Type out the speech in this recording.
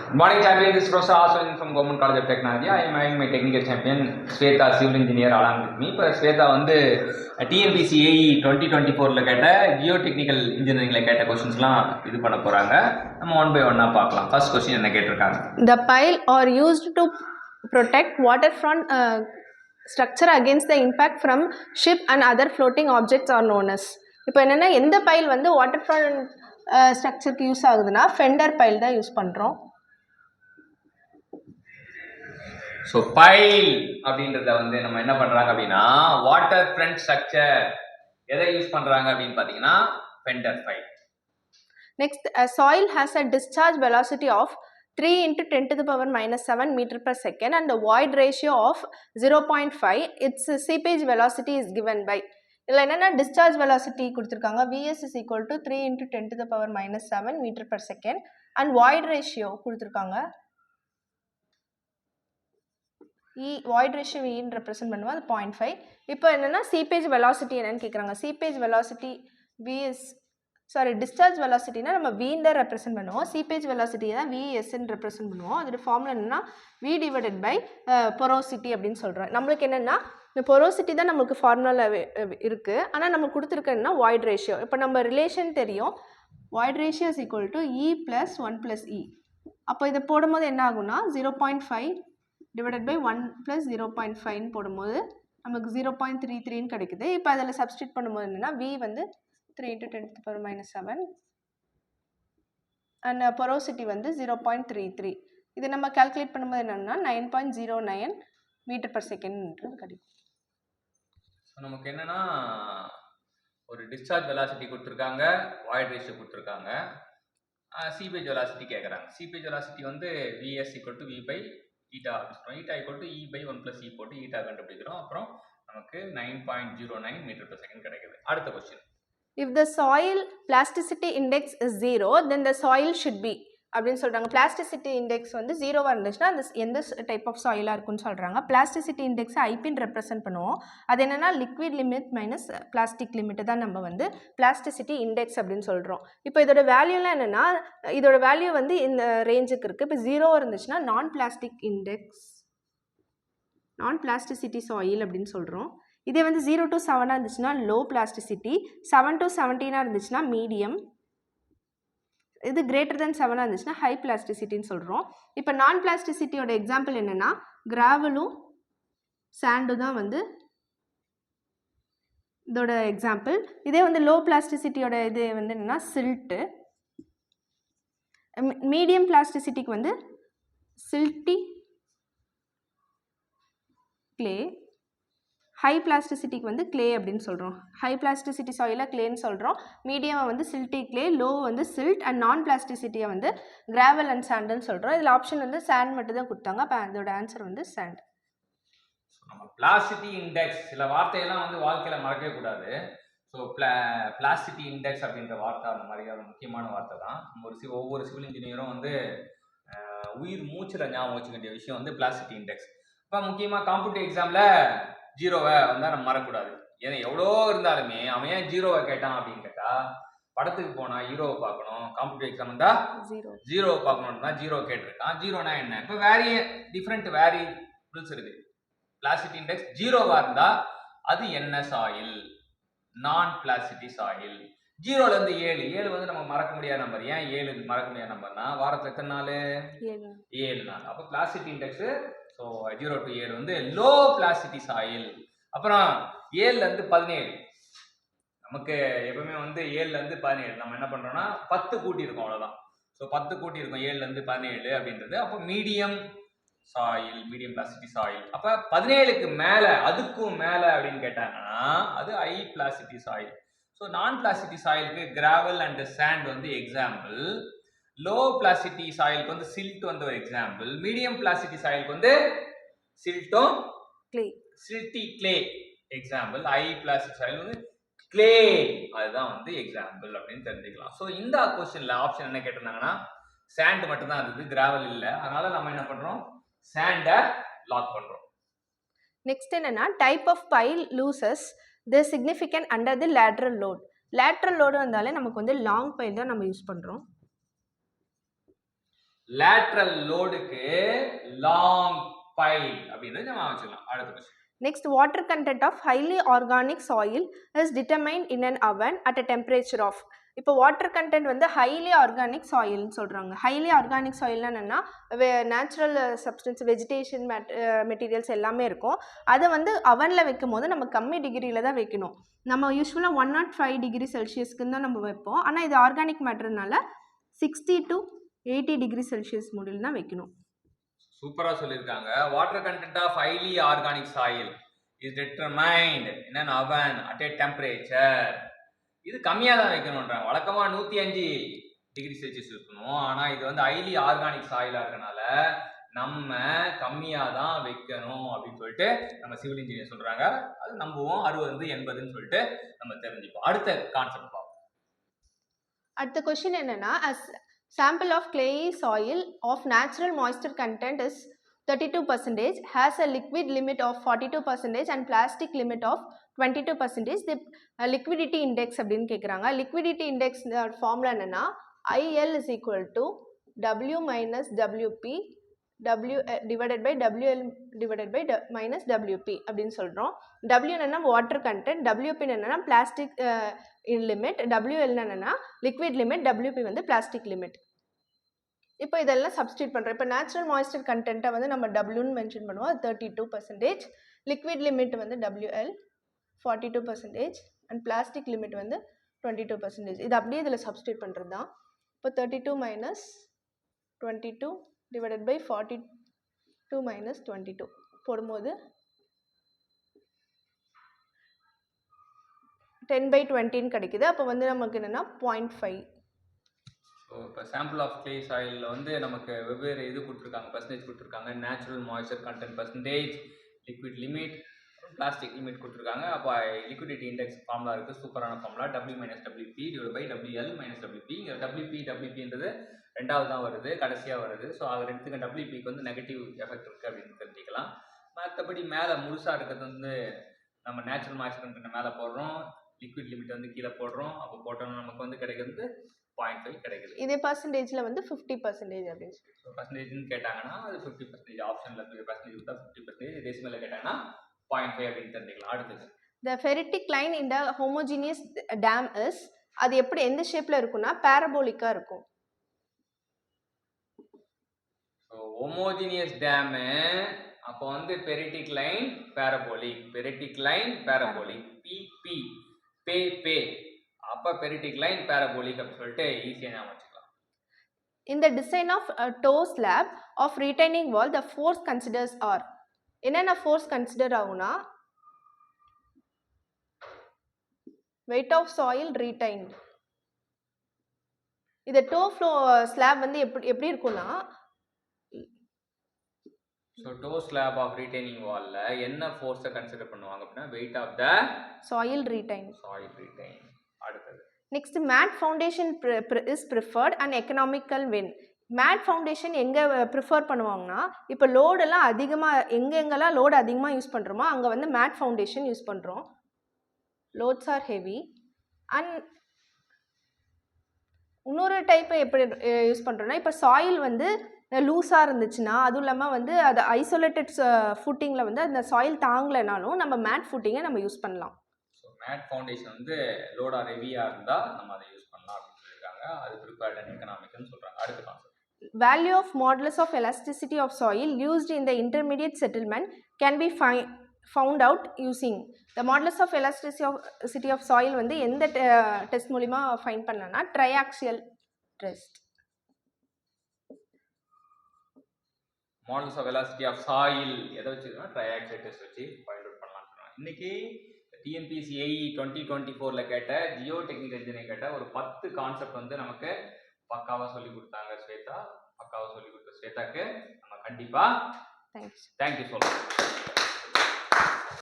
Good morning, champion. This is Professor Aswin from Government College of Technology. I am having my technical champion, Sweta, civil engineer, along with me. இப்போ ஸ்வேதா வந்து TNPSC AE 2024ல கேட்ட geotechnical இன்ஜினியரிங்ல கேட்ட கொஸ்டின்ஸ்லாம் இது பண்ண போறாங்க. நம்ம ஒன் பை ஒன்னா பார்க்கலாம். ஃபர்ஸ்ட் கொஸ்டின் என்ன கேட்டிருக்காங்க? The pile are used to protect waterfront structure against the impact from ship and other floating objects are known as. இப்போ என்னன்னா எந்த பைல் வந்து வாட்டர் ஃப்ரண்ட் ஸ்ட்ரக்சருக்கு யூஸ் ஆகுதுன்னா ஃபெண்டர் பைல் தான் யூஸ் பண்ணுறோம். ஸோ பைல் அப்படின்றத வந்து நம்ம என்ன பண்ணுறாங்க அப்படின்னா வாட்டர் ஃப்ரண்ட் ஸ்ட்ரக்சர் எதை யூஸ் பண்ணுறாங்க அப்படின்னு பார்த்தீங்கன்னா fender file. Next soil has a discharge velocity of 3 into 10 to the power minus 7 meter per second and the void ratio of 0.5. Its seepage velocity is given by. இதில் என்னென்னா discharge velocity கொடுத்துருக்காங்க. Vs is equal to 3 into 10 to the power minus 7 meter per second and void ratio கொடுத்துருக்காங்க. void ratio Eன்னு represent பண்ணுவோம், அது 0.5. இப்போ என்னென்னா seepage velocity என்னன்னு கேட்குறாங்க. சீப்பேஜ் வெலாசிட்டி டிஸ்சார்ஜ் வெலாசிட்டினா நம்ம வீன் தான் ரெப்ரசென்ட் பண்ணுவோம். சீப்பேஜ் வெலாசிட்டி தான் விஎஸ்ன்னு ரெப்ரசென்ட் பண்ணுவோம். அதோட ஃபார்முலா என்னென்னா வி டிவைடட் பை பொரோசிட்டி அப்படின்னு சொல்கிறோம். நம்மளுக்கு என்னென்னா இந்த பொரோசிட்டி தான் நம்மளுக்கு ஃபார்முலா இருக்குது. ஆனால் நம்ம கொடுத்துருக்கேன்னா வாய்ட் ரேஷியோ. இப்போ நம்ம ரிலேஷன் தெரியும், void ratio is equal to e plus 1 plus e. அப்போ இதை போடும்போது என்ன ஆகும்னா 0.5 டிவைடட் பை 1 ப்ளஸ் 0.5ன்னு போடும்போது நமக்கு 0.33ன்னு கிடைக்குது. இப்போ அதில் சப்ஸ்டியூட் பண்ணும்போது என்னென்னா வி வந்து 3 into 10 to the power minus 7 and porosity வந்து 0.33. இது நம்ம கால்குலேட் பண்ணும்போது என்னன்னா 9.09 மீட்டர் பர் செகண்ட்ன்றது கிடைக்கும். ஸோ நமக்கு என்னன்னா ஒரு டிஸ்சார்ஜ் வெலாசிட்டி கொடுத்துருக்காங்க, வாய்ட் ரேஷியோ கொடுத்துருக்காங்க, சீபேஜ் வெலாசிட்டி கேட்குறாங்க. சீபேஜ் வெலாசிட்டி வந்து VS equal to V by eta அப்படின்னு eta equal to e by 1 plus e போட்டு ஈட்டா கண்டுபிடிக்கிறோம். அப்புறம் நமக்கு 9.09 மீட்டர் பர் செகண்ட் கிடைக்குது. அடுத்த question, if the soil plasticity index is 0 then the soil should be அப்படின்னு சொல்கிறாங்க. பிளாஸ்டிசிட்டி இண்டெக்ஸ் வந்து 0வாக இருந்துச்சுன்னா அந்த எந்த டைப் ஆஃப் சாயிலாக இருக்குன்னு சொல்கிறாங்க. பிளாஸ்டிசிட்டி இண்டெக்ஸை ஐபின்னு ரெப்ரசென்ட் பண்ணுவோம். அது என்னென்னா liquid limit minus plastic limit தான் நம்ம வந்து பிளாஸ்டிசிட்டி இண்டெக்ஸ் அப்படின்னு சொல்கிறோம். இப்போ இதோட வேல்யூலாம் என்னென்னா இதோட வேல்யூ வந்து இந்த ரேஞ்சுக்கு இருக்குது. இப்போ 0 இருந்துச்சுன்னா நான் பிளாஸ்டிக் இண்டெக்ஸ், நான் பிளாஸ்டிசிட்டி சாயில் அப்படின்னு சொல்கிறோம். இதே வந்து 0 to 7 இருந்துச்சுன்னா லோ பிளாஸ்டிசிட்டி, 7 to 17 இருந்துச்சுன்னா மீடியம், இது கிரேட்டர் தென் 7 இருந்துச்சுன்னா ஹை பிளாஸ்டிசிட்டின்னு சொல்கிறோம். இப்போ நான் பிளாஸ்டிசிட்டியோட எக்ஸாம்பிள் என்னென்னா கிராவலும் சாண்டும் தான் வந்து இதோட எக்ஸாம்பிள். இதே வந்து லோ பிளாஸ்டிசிட்டியோட இது வந்து என்னென்னா சில்ட்டு, மீடியம் பிளாஸ்டிசிட்டிக்கு வந்து சில்ட்டி கிளே, ஹை பிளாஸ்டிசிட்டிக்கு வந்து கிளே அப்படின்னு சொல்கிறோம். ஹை பிளாஸ்டிசிட்டி சாயிலை கிளேன்னு சொல்கிறோம், மீடியமை வந்து சில்ட்டி கிளே, லோ வந்து சில்ட் அண்ட் நான் பிளாஸ்டிசிட்டியை வந்து கிராவல் அண்ட் சாண்டுன்னு சொல்கிறோம். இதில் ஆப்ஷன் வந்து சாண்ட் மட்டும் தான் கொடுத்தாங்க. அப்போ அதோட ஆன்சர் வந்து சாண்ட். நம்ம பிளாஸ்டிசிட்டி இண்டெக்ஸ் சில வார்த்தையெல்லாம் வந்து வாழ்க்கையில் மறக்கவே கூடாது. ஸோ பிளாஸ்டிசிட்டி இண்டெக்ஸ் அப்படின்ற வார்த்தை அந்த மாதிரியான முக்கியமான வார்த்தை தான். நம்ம ஒவ்வொரு சிவில் இன்ஜினியரும் வந்து உயிர் மூச்சில் ஞாபகம் வச்சுக்க வேண்டிய விஷயம் வந்து பிளாஸ்டிசிட்டி இண்டெக்ஸ். இப்போ முக்கியமாக காம்படிட்டிவ் எக்ஸாமில் 0வை வந்தால் நம்ம மறக்கக்கூடாது. ஏன்னா எவ்வளோ இருந்தாலுமே அவன் ஏன் 0வை கேட்டான் அப்படின்னு கேட்டால், படத்துக்கு போனால் ஹீரோவை பார்க்கணும், காம்படிட்டிவ் எக்ஸாம் இருந்தால் 0வை பார்க்கணுன்னா 0 கேட்டிருக்கான். 0னா என்ன? இப்போ டிஃப்ரெண்ட் வேரியபிள்ஸ் இருக்குது. பிளாஸ்டிசிட்டி இண்டெக்ஸ் 0வாக இருந்தால் அது என்ன சாயில்? நான் பிளாஸ்டிசிட்டி சாயில். 0லேருந்து 7 வந்து நம்ம மறக்க முடியாத நம்பர். ஏன் 7 மறக்க முடியாத நம்பர்னா வாரத்தில் எத்தனை நாள்? 7 நாள். அப்போ பிளாஸ்டிசிட்டி இண்டெக்ஸு ஸோ 0 to 7 வந்து லோ பிளாஸ்டிசிட்டி சாயில். அப்புறம் 7லேருந்து 17, நமக்கு எப்பவுமே வந்து 7லேருந்து 17 நம்ம என்ன பண்ணுறோம்னா 10 கூட்டியிருக்கோம், அவ்வளோதான். ஸோ 10 கூட்டியிருக்கோம் 7லேருந்து 17 அப்படின்றது. அப்போ medium soil, medium plasticity soil. அப்போ 17க்கு மேலே, அதுக்கும் மேலே அப்படின்னு கேட்டாங்கன்னா அது ஹை பிளாஸ்டிசிட்டி சாயில். ஸோ நான் பிளாஸ்டிசிட்டி சாயிலுக்கு கிராவல் அண்ட் சாண்ட் வந்து எக்ஸாம்பிள், லோ பிளாஸ்டிசிட்டி சாயிலுக்கு வந்து சில்ட் வந்து ஒரு எக்ஸாம்பிள், மீடியம் பிளாஸ்டிசிட்டி சாயிலுக்கு வந்து சில்ட்டும் silty clay example, high plastic soil வந்து கிளே, அதுதான் வந்து எக்ஸாம்பிள் அப்படின்னு தெரிஞ்சுக்கலாம். ஸோ இந்த கொஸ்டின்ல ஆப்ஷன் என்ன கேட்டிருந்தாங்கன்னா சாண்ட் மட்டும் தான் இருக்குது, கிராவல் இல்லை. அதனால நம்ம என்ன பண்றோம், சாண்டை லாக் பண்றோம். நெக்ஸ்ட் என்னன்னா type of pile loses the significant under the lateral load. Lateral load வந்தாலே நமக்கு வந்து லாங் பைல் தான் நம்ம யூஸ் பண்ணுறோம். லேட்ரல் லோடுக்கு லாங் பைல் அப்படின்றது நம்ம வச்சுக்கலாம். அடுத்த question. Next, water content of highly organic soil is determined in an oven at a temperature of. இப்போ வாட்டர் கண்டென்ட் வந்து ஹைலி ஆர்கானிக் சாயில்னு சொல்கிறாங்க. ஹைலி ஆர்கானிக் சாயில்னா என்னென்னா நேச்சுரல் சப்ஸ்டன்ஸ் வெஜிடேஷன் மெட்டீரியல்ஸ் எல்லாமே இருக்கும். அதை வந்து அவனில் வைக்கும் போது நம்ம கம்மி டிகிரியில் தான் வைக்கணும். நம்ம யூஸ்வலாக 105 டிகிரி செல்சியஸ்க்கு தான் நம்ம வைப்போம். ஆனால் இது ஆர்கானிக் மேட்டர்னால 60 to 80 டிகிரி செல்சியஸ் மூடில் தான் வைக்கணும். சூப்பரா சொல்லியிருக்காங்க. Water content of highly organic soil is determined in an oven at a temperature. இது கம்மியாக தான் வைக்கணுன்றாங்க. வழக்கமாக 105 டிகிரி செல்சியஸ் இருக்கணும். ஆனால் இது வந்து ஹைலி ஆர்கானிக் சாயிலாக இருக்கனால நம்ம கம்மியாக தான் வைக்கணும் அப்படின்னு சொல்லிட்டு நம்ம சிவில் இன்ஜினியர் சொல்கிறாங்க. அது நம்புவோம். 60 80ன்னு சொல்லிட்டு நம்ம தெரிஞ்சுப்போம். அடுத்த கான்செப்ட் பார்ப்போம். அடுத்த கொஸ்டின் என்னன்னா, sample of clayey soil of natural moisture content is 32%, has a liquid limit of 42% and plastic limit of 22%. The liquidity index அப்படின்னு கேட்குறாங்க. liquidity index ஃபார்முலா என்னன்னா IL is equal to W minus WP divided by WL divided by minus WP அப்படின்னு சொல்கிறோம். W என்னன்னா water content, WP என்னன்னா plastic limit, WL என்னன்னா liquid limit, WP வந்து plastic limit. இப்போ இதெல்லாம் சப்ஸ்டியூட் பண்ணுறோம். இப்போ நேச்சுரல் மாய்ஸ்சர் கண்டென்ட்டை வந்து நம்ம டபிள்யூன்னு மென்ஷன் பண்ணுவோம். அது 32%. லிக்விட் லிமிட் வந்து WL 42% அண்ட் பிளாஸ்டிக் லிமிட் வந்து 22%. இது அப்படியே இதில் சப்ஸ்டியூட் பண்ணுறது தான். இப்போ 32 minus 22 divided by 42 minus 22 போடும்போது 10/20ன்னு கிடைக்குது. அப்போ வந்து நமக்கு என்னென்னா 0.5. ஸோ இப்போ சாம்பிள் ஆஃப் கிளே சாயிலில் வந்து நமக்கு வெவ்வேறு இது கொடுத்துருக்காங்க, பர்சன்டேஜ் கொடுத்துருக்காங்க. Natural moisture content percentage, liquid limit, plastic limit கொடுத்துருக்காங்க. அப்போ லிக்விடிட்டி இண்டெக்ஸ் ஃபார்முலா இருக்குது, சூப்பரான formula. W minus WP divided by WL minus WP. இங்கே WPன்றது ரெண்டாவது தான் வருது, கடைசியாக வருது. ஸோ அது ரெண்டுத்துக்கு WPக்கு வந்து நெகட்டிவ் எஃபெக்ட் இருக்குது அப்படின்னு தெரிஞ்சுக்கலாம். மற்றபடி மேலே முழுசாக இருக்கிறது வந்து நம்ம நேச்சுரல் மாய்ஸ்சர் கண்டென்ட் மேலே போடுறோம், லிக்விட் லிமிட் வந்து கீழே போடுறோம். அப்போ போட்டோம்னா நமக்கு வந்து கிடைக்கிறது 0.5 கிடைக்குது. இதே பர்சன்டேஜில் வந்து 50% அப்படின்னு சொல்லி. ஸோ பர்சன்டேஜ்னு கேட்டாங்கன்னா அது 50%, ஆப்ஷனில் பர்சன்டேஜ் கொடுத்தா 50%, டெசிமலில் கேட்டாங்கன்னா 0.5 அப்படின்னு தெரிஞ்சுக்கலாம். அடுத்தது the ferritic line in the homogeneous dam is, அது எப்படி எந்த ஷேப்பில் இருக்குன்னா பேரபோலிக்காக இருக்கும். ஸோ ஹோமோஜினியஸ் டேமு அப்போ வந்து phreatic line parabolic, phreatic line parabolic, பிபி பே பே, அப்போ பெரிட்டிக் லைன் பேரபோலிக் அப்படின்னு சொல்லிட்டு ஈஸியாக ஞாபகம் வச்சுக்கலாம். In the design of a toe slab of retaining wall, the force considers are, என்னென்ன ஃபோர்ஸ் கன்சிடர் ஆகுனா weight of soil retained. இது டோ ஃப்ளோ ஸ்லாப் வந்து எப்படி இருக்கும்னா, so toe slab of retaining வால்ல என்ன ஃபோர்ஸை கன்சிடர் பண்ணுவாங்க அப்படின்னா weight of the soil retained. soil retained. அடுத்தது next mat foundation is preferred and economical when. Mat foundation எங்கே ப்ரிஃபர் பண்ணுவாங்கன்னா, இப்போ லோடெல்லாம் அதிகமாக எங்கெங்கெல்லாம் லோடு அதிகமாக யூஸ் பண்ணுறோமோ அங்கே வந்து மேட் ஃபவுண்டேஷன் யூஸ் பண்ணுறோம். Loads are heavy. அண்ட் இன்னொரு டைப்பை எப்படி யூஸ் பண்ணுறோன்னா, இப்போ சாயில் வந்து லூஸாக இருந்துச்சுன்னா, அதுவும் இல்லாமல் வந்து அது ஐசோலேட்டட் ஃபுட்டிங்கில் வந்து அந்த சாயில் தாங்கலைனாலும் நம்ம மேட் ஃபுட்டிங்கை நம்ம யூஸ் பண்ணலாம். ஸோ மேட் ஃபவுண்டேஷன் வந்து லோடாக ஹெவியாக இருந்தால் நம்ம அதை யூஸ் பண்ணலாம் அப்படின்னு சொல்லியிருக்காங்க. அது ப்ரிப்பேர்ட் அண்ட் எக்கனாமிக்னு சொல்கிறாங்க. அடுத்த concept value of modulus of elasticity of soil used in the intermediate settlement can be found out using the modulus of elasticity of soil வந்து எந்த டெஸ்ட் மூலிமா ஃபைண்ட் பண்ணனா triaxial test. Models of velocity of soil எதை வச்சுருக்கோம், triaxial test வச்சு find out பண்ணலாம்னு சொன்னாங்க. இன்றைக்கி டிஎன்பிஎஸ்சி ஏஇ 2024 கேட்ட ஜியோ டெக்னிக்கல் இன்ஜினியரிங் கேட்ட ஒரு 10 கான்செப்ட் வந்து நமக்கு பக்காவாக சொல்லி கொடுத்தாங்க ஸ்வேதா. பக்காவாக சொல்லி கொடுத்த ஸ்வேதாக்கு நம்ம கண்டிப்பாக தேங்க்யூ சொல்லலாம்.